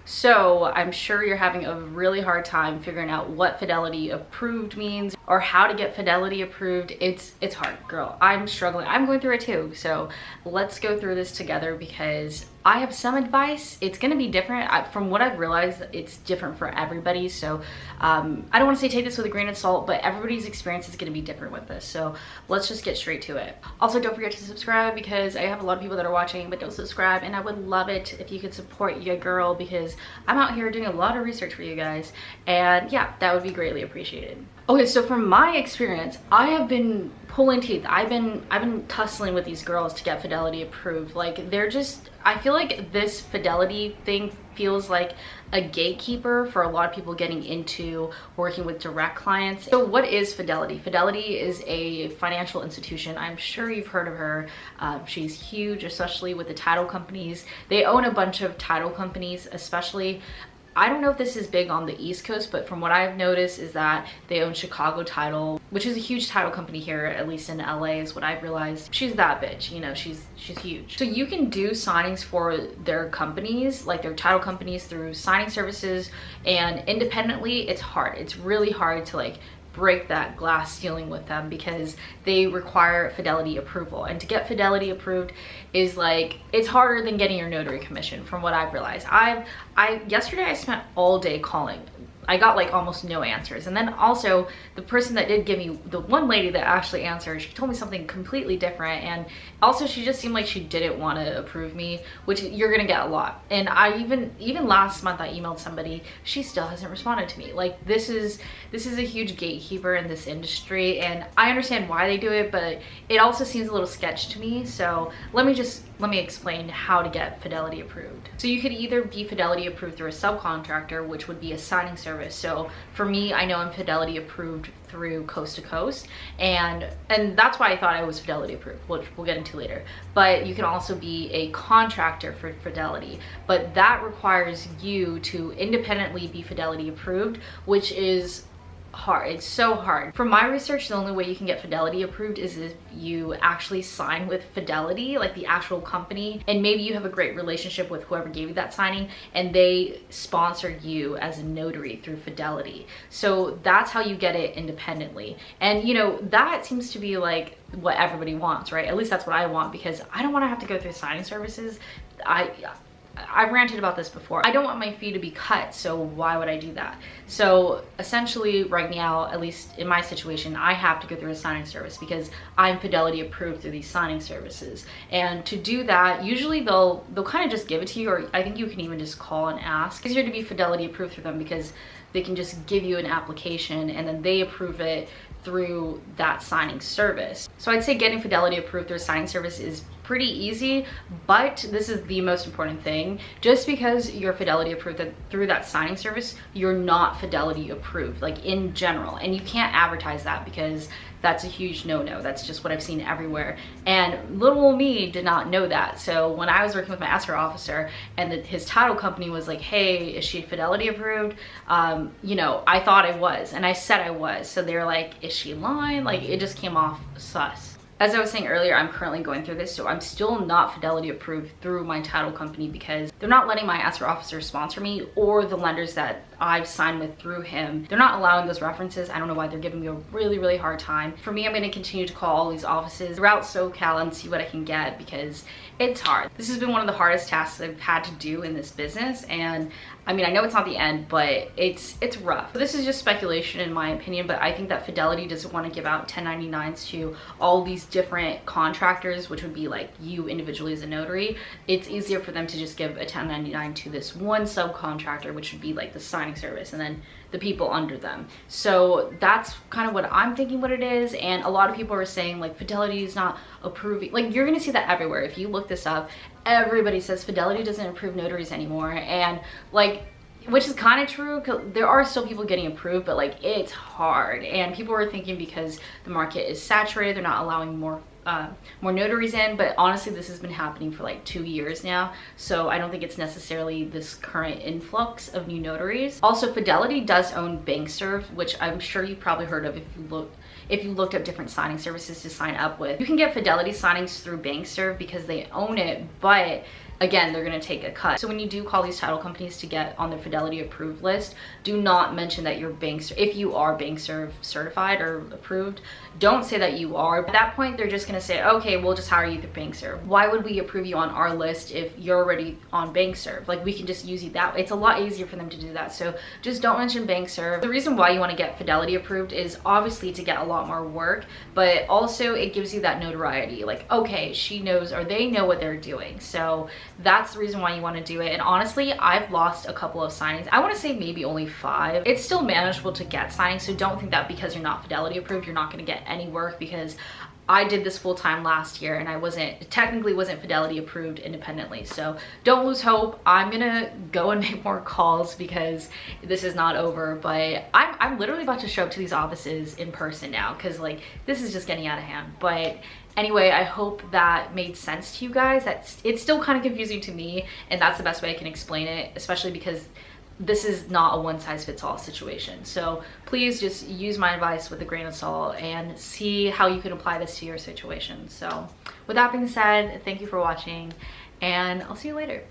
So I'm sure you're having a really hard time figuring out what Fidelity Approved means or how to get Fidelity Approved. It's hard, girl. I'm struggling. I'm going through it too. So let's go through this together because I have some advice. It's going to be different. From what I've realized, it's different for everybody. So I don't want to say take this with a grain of salt, but everybody's experience is going to be different with this. So let's just get straight to it. Also, don't forget to subscribe because I have a lot of people that are watching but don't subscribe, and I would love it if you could support your girl because I'm out here doing a lot of research for you guys, and yeah, that would be greatly appreciated. Okay, so from my experience, I have been pulling teeth. I've been tussling with these girls to get Fidelity Approved. Like, they're just, I feel like this Fidelity thing feels like a gatekeeper for a lot of people getting into working with direct clients. So what is Fidelity? Fidelity is a financial institution. I'm sure you've heard of her. She's huge, especially with the title companies. They own a bunch of title companies, especially. I don't know if this is big on the East Coast, but from what I've noticed is that they own Chicago Title, which is a huge title company here, at least in LA is what I've realized. She's that bitch, you know, she's huge. So you can do signings for their companies, like their title companies, through signing services, and independently, it's hard. It's really hard to like break that glass ceiling with them because they require Fidelity approval, and to get Fidelity approved is like, it's harder than getting your notary commission from what I've realized. Yesterday I spent all day calling. I got like almost no answers, and then also the person that did give me, the one lady that actually answered, she told me something completely different, and also she just seemed like she didn't want to approve me, which you're gonna get a lot. And I even last month I emailed somebody, she still hasn't responded to me. Like, this is a huge gatekeeper in this industry, and I understand why they do it, but it also seems a little sketch to me. So let me explain how to get Fidelity approved. So you could either be Fidelity approved through a subcontractor, which would be a signing service. So for me, I know I'm Fidelity approved through Coast to Coast, and that's why I thought I was Fidelity approved, which we'll get into later. But you can also be a contractor for Fidelity, but that requires you to independently be Fidelity approved, which is hard. It's so hard. From my research, the only way you can get Fidelity approved is if you actually sign with Fidelity, like the actual company, and maybe you have a great relationship with whoever gave you that signing and they sponsored you as a notary through Fidelity. So that's how you get it independently. And you know, that seems to be like what everybody wants, right? At least that's what I want, because I don't want to have to go through signing services. I've ranted about this before. I don't want my fee to be cut, so why would I do that? So essentially right now, at least in my situation, I have to go through a signing service because I'm Fidelity approved through these signing services. And to do that, usually they'll kind of just give it to you, or I think you can even just call and ask. It's easier to be Fidelity approved through them because they can just give you an application and then they approve it through that signing service. So I'd say getting Fidelity approved through a signing service is pretty easy, but this is the most important thing. Just because you're Fidelity approved through that signing service, you're not Fidelity approved, like in general. And you can't advertise that because that's a huge no-no. That's just what I've seen everywhere. And little old me did not know that. So when I was working with my escrow officer and his title company was like, hey, is she Fidelity approved? You know, I thought I was, and I said I was. So they're like, is she lying? Like, it just came off sus. As I was saying earlier, I'm currently going through this, so I'm still not Fidelity approved through my title company because they're not letting my escrow officer sponsor me, or the lenders that I've signed with through him. They're not allowing those references. I don't know why. They're giving me a really, really hard time. For me, I'm going to continue to call all these offices throughout SoCal and see what I can get because it's hard. This has been one of the hardest tasks I've had to do in this business, and I mean, I know it's not the end, but it's rough. This is just speculation in my opinion, but I think that Fidelity doesn't want to give out 1099s to all these different contractors, which would be like you individually as a notary. It's easier for them to just give a 1099 to this one subcontractor, which would be like the signing service, and then the people under them. So that's kind of what I'm thinking what it is. And a lot of people are saying like Fidelity is not approving. Like, you're gonna see that everywhere. If you look this up, everybody says Fidelity doesn't approve notaries anymore. And like, which is kind of true, because there are still people getting approved, but like, it's hard. And people are thinking because the market is saturated, they're not allowing more notaries in, but honestly this has been happening for like 2 years now, so I don't think it's necessarily this current influx of new notaries. Also, Fidelity does own BankServe, which I'm sure you've probably heard of if you looked up different signing services to sign up with. You can get Fidelity signings through BankServe because they own it, but again, they're gonna take a cut. So when you do call these title companies to get on their Fidelity approved list, do not mention that you're if you are bank certified or approved, don't say that you are. At that point, they're just gonna say, okay, we'll just hire you through BankServe. Why would we approve you on our list if you're already on BankServe? Like, we can just use you that way. It's a lot easier for them to do that. So just don't mention BankServe. The reason why you wanna get Fidelity approved is obviously to get a lot more work, but also it gives you that notoriety. Like, okay, she knows, or they know what they're doing. So that's the reason why you wanna do it. And honestly, I've lost a couple of signings. I wanna say maybe only 5. It's still manageable to get signings, so don't think that because you're not Fidelity approved, you're not gonna get any work, because I did this full time last year and I technically wasn't Fidelity approved independently. So don't lose hope. I'm gonna go and make more calls because this is not over, but I'm literally about to show up to these offices in person now, because like this is just getting out of hand. But anyway, I hope that made sense to you guys. It's still kind of confusing to me, and that's the best way I can explain it, especially because this is not a one-size-fits-all situation. So please just use my advice with a grain of salt and see how you can apply this to your situation. So with that being said, thank you for watching, and I'll see you later.